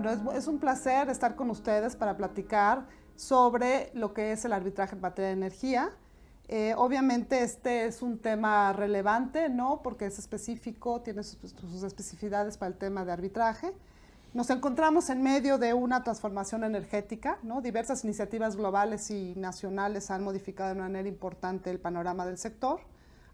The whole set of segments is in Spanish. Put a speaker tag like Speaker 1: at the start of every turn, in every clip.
Speaker 1: Bueno, es un placer estar con ustedes para platicar sobre lo que es el arbitraje en materia de energía. Obviamente este es un tema relevante, ¿no? Porque es específico, tiene sus especificidades para el tema de arbitraje. Nos encontramos en medio de una transformación energética, ¿no? Diversas iniciativas globales y nacionales han modificado de manera importante el panorama del sector.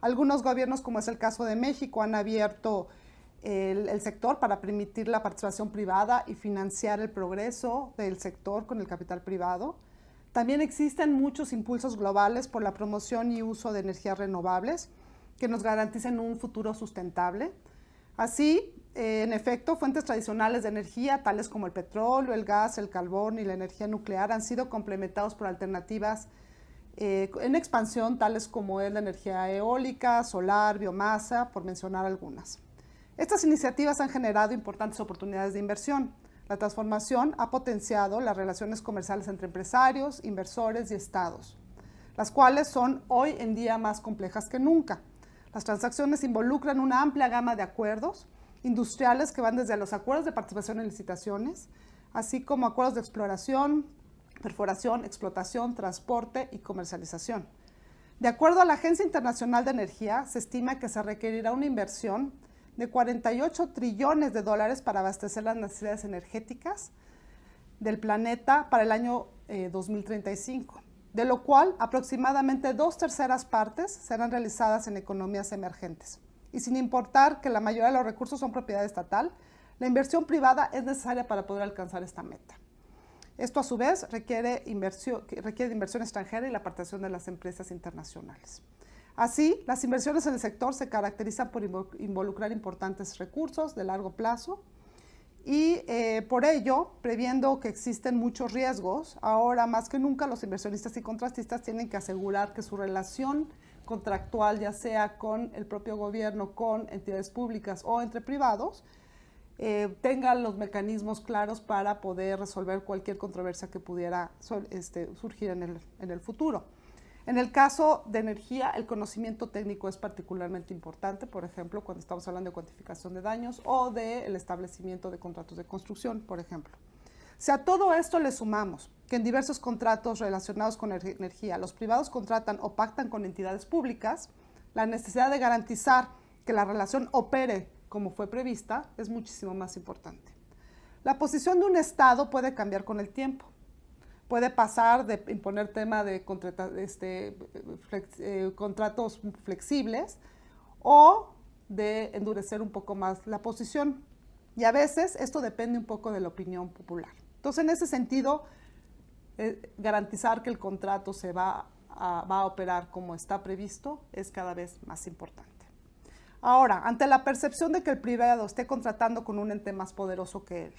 Speaker 1: Algunos gobiernos, como es el caso de México, han abierto el sector para permitir la participación privada y financiar el progreso del sector con el capital privado. También existen muchos impulsos globales por la promoción y uso de energías renovables que nos garanticen un futuro sustentable. Así, en efecto, fuentes tradicionales de energía, tales como el petróleo, el gas, el carbón y la energía nuclear, han sido complementados por alternativas en expansión, tales como es la energía eólica, solar, biomasa, por mencionar algunas. Estas iniciativas han generado importantes oportunidades de inversión. La transformación ha potenciado las relaciones comerciales entre empresarios, inversores y estados, las cuales son hoy en día más complejas que nunca. Las transacciones involucran una amplia gama de acuerdos industriales que van desde los acuerdos de participación en licitaciones, así como acuerdos de exploración, perforación, explotación, transporte y comercialización. De acuerdo a la Agencia Internacional de Energía, se estima que se requerirá una inversión de 48 trillones de dólares para abastecer las necesidades energéticas del planeta para el año 2035, de lo cual aproximadamente 2/3 partes serán realizadas en economías emergentes. Y sin importar que la mayoría de los recursos son propiedad estatal, la inversión privada es necesaria para poder alcanzar esta meta. Esto a su vez requiere de inversión extranjera y la participación de las empresas internacionales. Así, las inversiones en el sector se caracterizan por involucrar importantes recursos de largo plazo y por ello, previendo que existen muchos riesgos, ahora más que nunca los inversionistas y contratistas tienen que asegurar que su relación contractual, ya sea con el propio gobierno, con entidades públicas o entre privados, tengan los mecanismos claros para poder resolver cualquier controversia que pudiera surgir en el futuro. En el caso de energía, el conocimiento técnico es particularmente importante, por ejemplo, cuando estamos hablando de cuantificación de daños o del establecimiento de contratos de construcción, por ejemplo. Si a todo esto le sumamos que en diversos contratos relacionados con energía, los privados contratan o pactan con entidades públicas, la necesidad de garantizar que la relación opere como fue prevista es muchísimo más importante. La posición de un Estado puede cambiar con el tiempo. Puede pasar de imponer tema de contratos flexibles o de endurecer un poco más la posición. Y a veces esto depende un poco de la opinión popular. Entonces, en ese sentido, garantizar que el contrato se va a operar como está previsto es cada vez más importante. Ahora, ante la percepción de que el privado esté contratando con un ente más poderoso que él,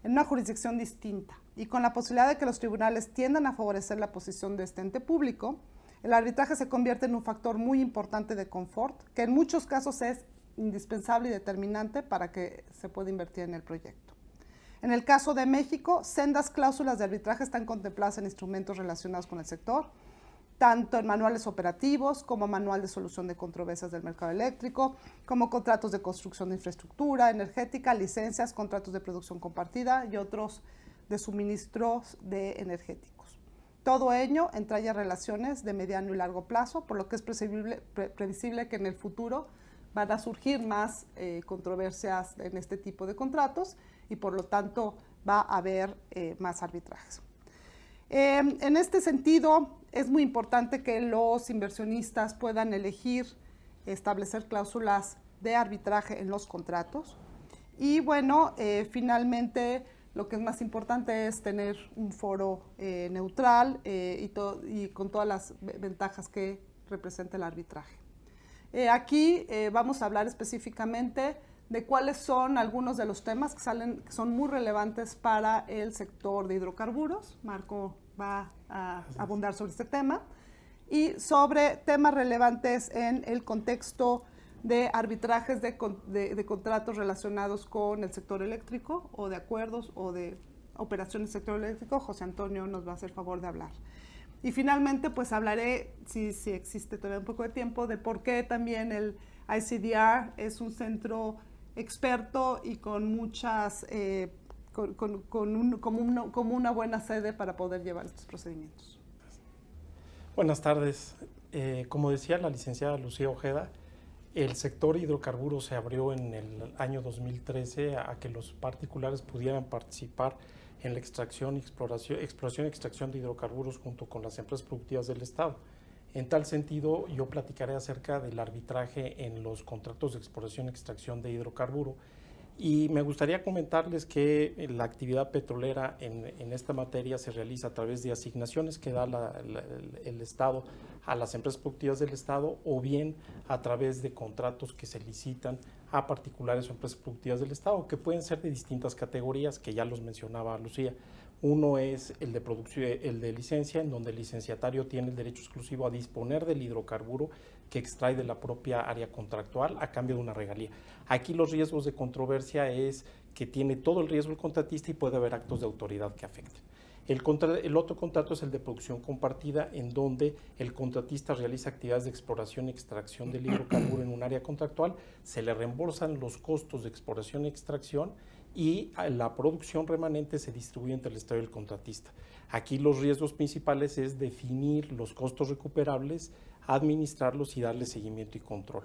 Speaker 1: en una jurisdicción distinta y con la posibilidad de que los tribunales tiendan a favorecer la posición de este ente público, el arbitraje se convierte en un factor muy importante de confort, que en muchos casos es indispensable y determinante para que se pueda invertir en el proyecto. En el caso de México, sendas cláusulas de arbitraje están contempladas en instrumentos relacionados con el sector, tanto en manuales operativos como manual de solución de controversias del mercado eléctrico, como contratos de construcción de infraestructura energética, licencias, contratos de producción compartida y otros de suministros de energéticos. Todo ello entraña relaciones de mediano y largo plazo, por lo que es previsible que en el futuro van a surgir más controversias en este tipo de contratos y por lo tanto va a haber más arbitrajes. En este sentido, es muy importante que los inversionistas puedan elegir establecer cláusulas de arbitraje en los contratos. Y bueno, finalmente, lo que es más importante es tener un foro neutral y con todas las ventajas que representa el arbitraje. Aquí vamos a hablar específicamente de cuáles son algunos de los temas que son muy relevantes para el sector de hidrocarburos. Marco va a abundar sobre este tema. Y sobre temas relevantes en el contexto de arbitrajes de contratos relacionados con el sector eléctrico o de acuerdos o de operaciones del sector eléctrico. José Antonio nos va a hacer favor de hablar. Y finalmente, pues hablaré, si existe todavía un poco de tiempo, de por qué también el ICDR es un centro experto y con muchas como una buena sede para poder llevar estos procedimientos.
Speaker 2: Buenas tardes. Como decía la licenciada Lucía Ojeda, el sector hidrocarburos se abrió en el año 2013 a que los particulares pudieran participar en la exploración y extracción de hidrocarburos junto con las empresas productivas del Estado. En tal sentido, yo platicaré acerca del arbitraje en los contratos de exploración y extracción de hidrocarburo. Y me gustaría comentarles que la actividad petrolera en esta materia se realiza a través de asignaciones que da el Estado a las empresas productivas del Estado, o bien a través de contratos que se licitan a particulares o empresas productivas del Estado, que pueden ser de distintas categorías, que ya los mencionaba Lucía. Uno es el de producción, el de licencia, en donde el licenciatario tiene el derecho exclusivo a disponer del hidrocarburo que extrae de la propia área contractual a cambio de una regalía. Aquí los riesgos de controversia es que tiene todo el riesgo el contratista y puede haber actos de autoridad que afecten. El otro contrato es el de producción compartida, en donde el contratista realiza actividades de exploración y extracción del hidrocarburo en un área contractual, se le reembolsan los costos de exploración y extracción y la producción remanente se distribuye entre el Estado y el contratista. Aquí los riesgos principales es definir los costos recuperables, administrarlos y darle seguimiento y control.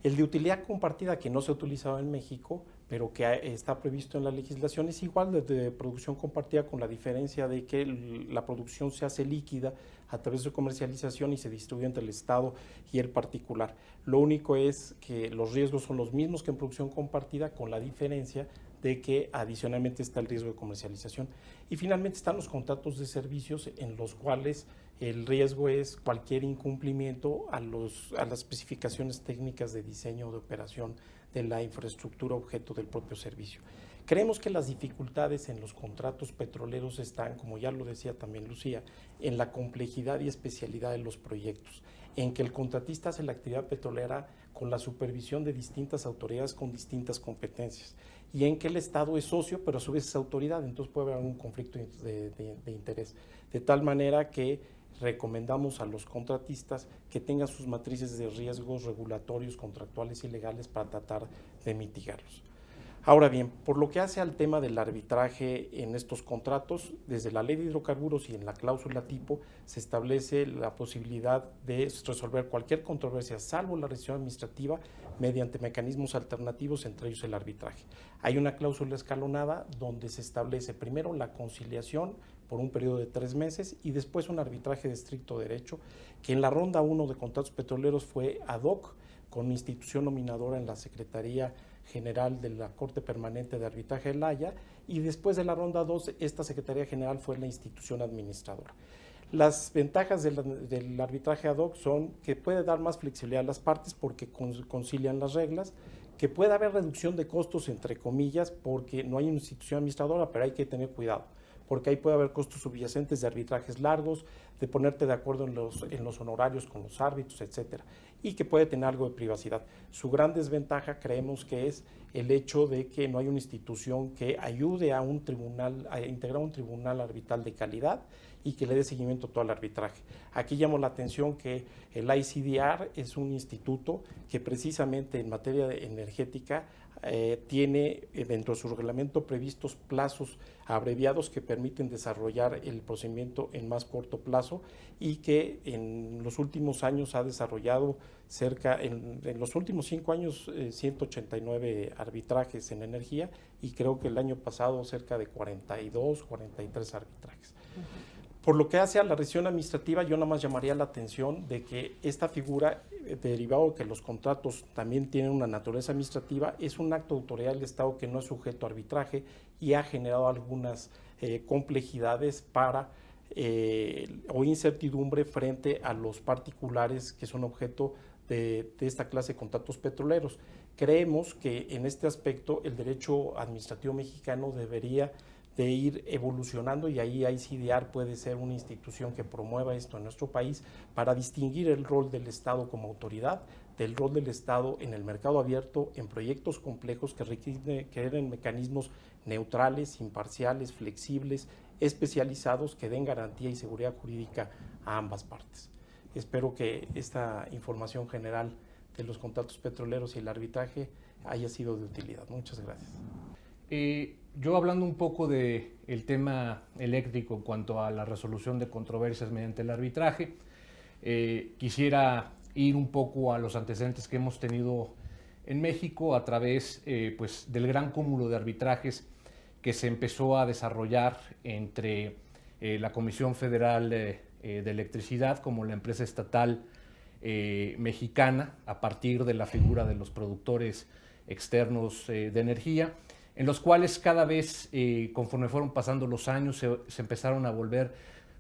Speaker 2: El de utilidad compartida, que no se ha utilizado en México, pero que está previsto en la legislación, es igual de producción compartida, con la diferencia de que la producción se hace líquida a través de comercialización y se distribuye entre el Estado y el particular. Lo único es que los riesgos son los mismos que en producción compartida, con la diferencia de que adicionalmente está el riesgo de comercialización. Y finalmente están los contratos de servicios, en los cuales el riesgo es cualquier incumplimiento a las especificaciones técnicas de diseño o de operación de la infraestructura objeto del propio servicio. Creemos que las dificultades en los contratos petroleros están, como ya lo decía también Lucía, en la complejidad y especialidad de los proyectos, en que el contratista hace la actividad petrolera con la supervisión de distintas autoridades con distintas competencias, y en que el Estado es socio, pero a su vez es autoridad, entonces puede haber algún conflicto de interés. De tal manera que recomendamos a los contratistas que tengan sus matrices de riesgos regulatorios, contractuales y legales para tratar de mitigarlos. Ahora bien, por lo que hace al tema del arbitraje en estos contratos, desde la Ley de Hidrocarburos y en la cláusula tipo se establece la posibilidad de resolver cualquier controversia, salvo la resolución administrativa, mediante mecanismos alternativos, entre ellos el arbitraje. Hay una cláusula escalonada donde se establece primero la conciliación por un periodo de 3 meses y después un arbitraje de estricto derecho, que en la ronda 1 de contratos petroleros fue ad hoc, con institución nominadora en la Secretaría General de la Corte Permanente de Arbitraje de La Haya, y después de la ronda 2, esta Secretaría General fue la institución administradora. Las ventajas del arbitraje ad hoc son que puede dar más flexibilidad a las partes porque concilian las reglas, que puede haber reducción de costos, entre comillas, porque no hay una institución administradora, pero hay que tener cuidado, porque ahí puede haber costos subyacentes de arbitrajes largos, de ponerte de acuerdo en los honorarios con los árbitros, etcétera, y que puede tener algo de privacidad. Su gran desventaja, creemos, que es el hecho de que no hay una institución que ayude a un tribunal, a integrar un tribunal arbitral de calidad y que le dé seguimiento a todo el arbitraje. Aquí llamo la atención que el ICDR es un instituto que precisamente en materia energética tiene dentro de su reglamento previstos plazos abreviados que permiten desarrollar el procedimiento en más corto plazo, y que en los últimos años ha desarrollado en los últimos 5 años 189 arbitrajes en energía, y creo que el año pasado cerca de 42, 43 arbitrajes. Por lo que hace a la resolución administrativa, yo nada más llamaría la atención de que esta figura, derivado de que los contratos también tienen una naturaleza administrativa, es un acto de autoridad del Estado que no es sujeto a arbitraje y ha generado algunas complejidades o incertidumbre frente a los particulares que son objeto de esta clase de contratos petroleros. Creemos que en este aspecto el derecho administrativo mexicano debería de ir evolucionando, y ahí ICDR puede ser una institución que promueva esto en nuestro país para distinguir el rol del Estado como autoridad del rol del Estado en el mercado abierto, en proyectos complejos que requieren mecanismos neutrales, imparciales, flexibles, especializados, que den garantía y seguridad jurídica a ambas partes. Espero que esta información general de los contratos petroleros y el arbitraje haya sido de utilidad. Muchas gracias.
Speaker 3: Yo hablando un poco del tema eléctrico en cuanto a la resolución de controversias mediante el arbitraje, quisiera ir un poco a los antecedentes que hemos tenido en México a través pues, del gran cúmulo de arbitrajes que se empezó a desarrollar entre la Comisión Federal de Electricidad como la empresa estatal mexicana a partir de la figura de los productores externos de energía, en los cuales cada vez, conforme fueron pasando los años, se empezaron a volver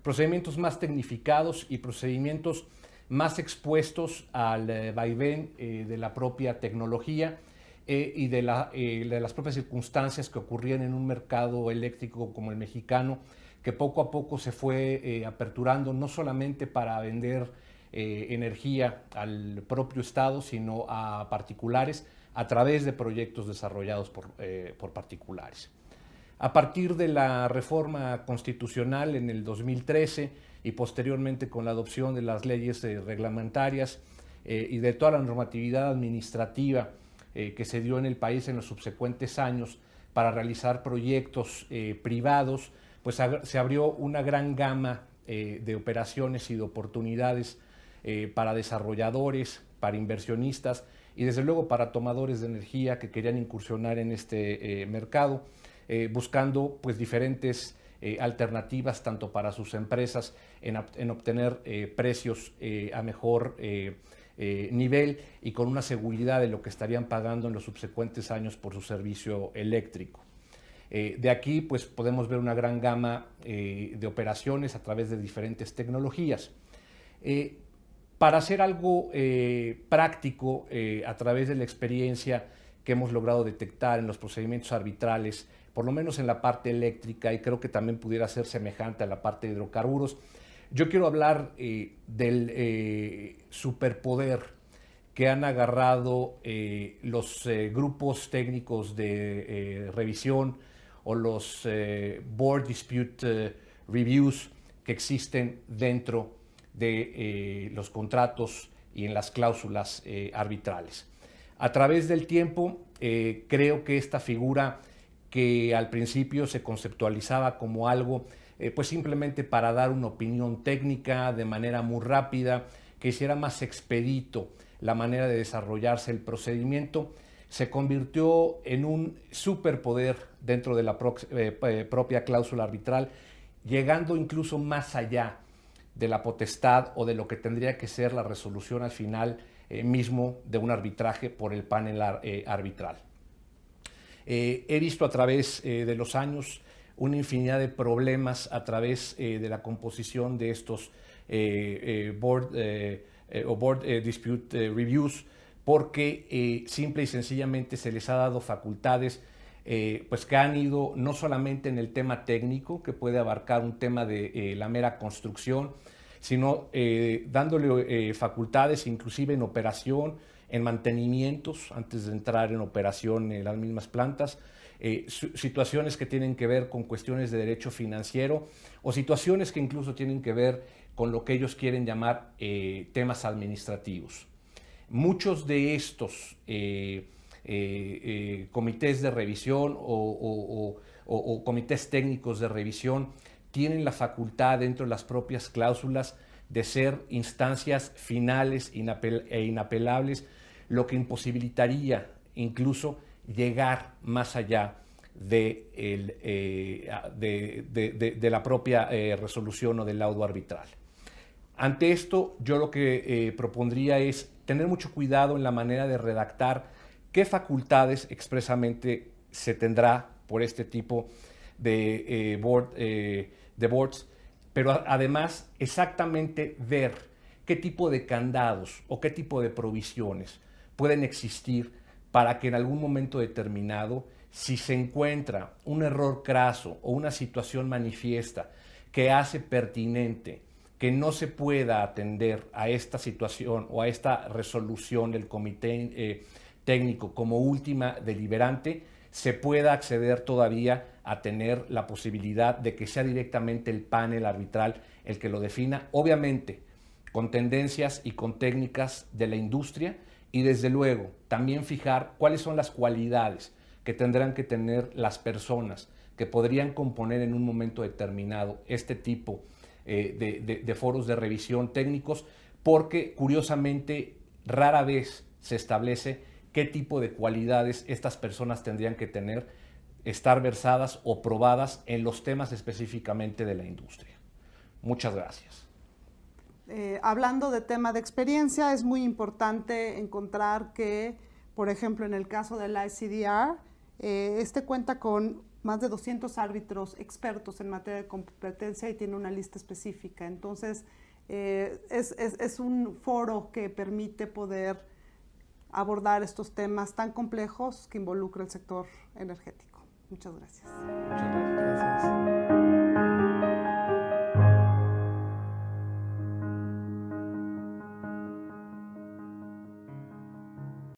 Speaker 3: procedimientos más tecnificados y procedimientos más expuestos al vaivén de la propia tecnología y de las propias circunstancias que ocurrían en un mercado eléctrico como el mexicano, que poco a poco se fue aperturando no solamente para vender energía al propio Estado, sino a particulares a través de proyectos desarrollados por particulares. A partir de la reforma constitucional en el 2013 y posteriormente con la adopción de las leyes reglamentarias y de toda la normatividad administrativa que se dio en el país en los subsecuentes años para realizar proyectos privados, pues se abrió una gran gama de operaciones y de oportunidades para desarrolladores, para inversionistas y desde luego para tomadores de energía que querían incursionar en este mercado, buscando pues diferentes alternativas tanto para sus empresas en obtener precios a mejor nivel y con una seguridad de lo que estarían pagando en los subsecuentes años por su servicio eléctrico. De aquí pues podemos ver una gran gama de operaciones a través de diferentes tecnologías. Para hacer algo práctico a través de la experiencia que hemos logrado detectar en los procedimientos arbitrales, por lo menos en la parte eléctrica, y creo que también pudiera ser semejante a la parte de hidrocarburos, yo quiero hablar del superpoder que han agarrado los grupos técnicos de revisión o los Board Dispute Reviews que existen dentro de los contratos y en las cláusulas arbitrales. A través del tiempo, creo que esta figura que al principio se conceptualizaba como algo pues simplemente para dar una opinión técnica de manera muy rápida, que hiciera más expedito la manera de desarrollarse el procedimiento, se convirtió en un superpoder dentro de la propia cláusula arbitral, llegando incluso más allá de la potestad o de lo que tendría que ser la resolución al final mismo de un arbitraje por el panel arbitral. He visto a través de los años una infinidad de problemas a través de la composición de estos Board Dispute Reviews, porque simple y sencillamente se les ha dado facultades pues que han ido no solamente en el tema técnico, que puede abarcar un tema de la mera construcción, sino dándole facultades inclusive en operación, en mantenimientos, antes de entrar en operación en las mismas plantas, situaciones que tienen que ver con cuestiones de derecho financiero o situaciones que incluso tienen que ver con lo que ellos quieren llamar temas administrativos. Muchos de estos comités de revisión o comités técnicos de revisión tienen la facultad dentro de las propias cláusulas de ser instancias finales e inapelables, lo que imposibilitaría incluso llegar más allá de la propia resolución o del laudo arbitral. Ante esto, yo lo que propondría es tener mucho cuidado en la manera de redactar qué facultades expresamente se tendrá por este tipo de boards, pero además exactamente ver qué tipo de candados o qué tipo de provisiones pueden existir para que en algún momento determinado, si se encuentra un error craso o una situación manifiesta que hace pertinente que no se pueda atender a esta situación o a esta resolución del comité técnico como última deliberante, se pueda acceder todavía a tener la posibilidad de que sea directamente el panel arbitral el que lo defina, obviamente con tendencias y con técnicas de la industria, y desde luego también fijar cuáles son las cualidades que tendrán que tener las personas que podrían componer en un momento determinado este tipo de foros de revisión técnicos, porque curiosamente rara vez se establece qué tipo de cualidades estas personas tendrían que tener, estar versadas o probadas en los temas específicamente de la industria. Muchas gracias.
Speaker 1: Hablando de tema de experiencia, es muy importante encontrar que, por ejemplo, en el caso del ICDR, este cuenta con más de 200 árbitros expertos en materia de competencia y tiene una lista específica. Entonces, es un foro que permite poder abordar estos temas tan complejos que involucra el sector energético. Muchas gracias.
Speaker 3: Muchas gracias.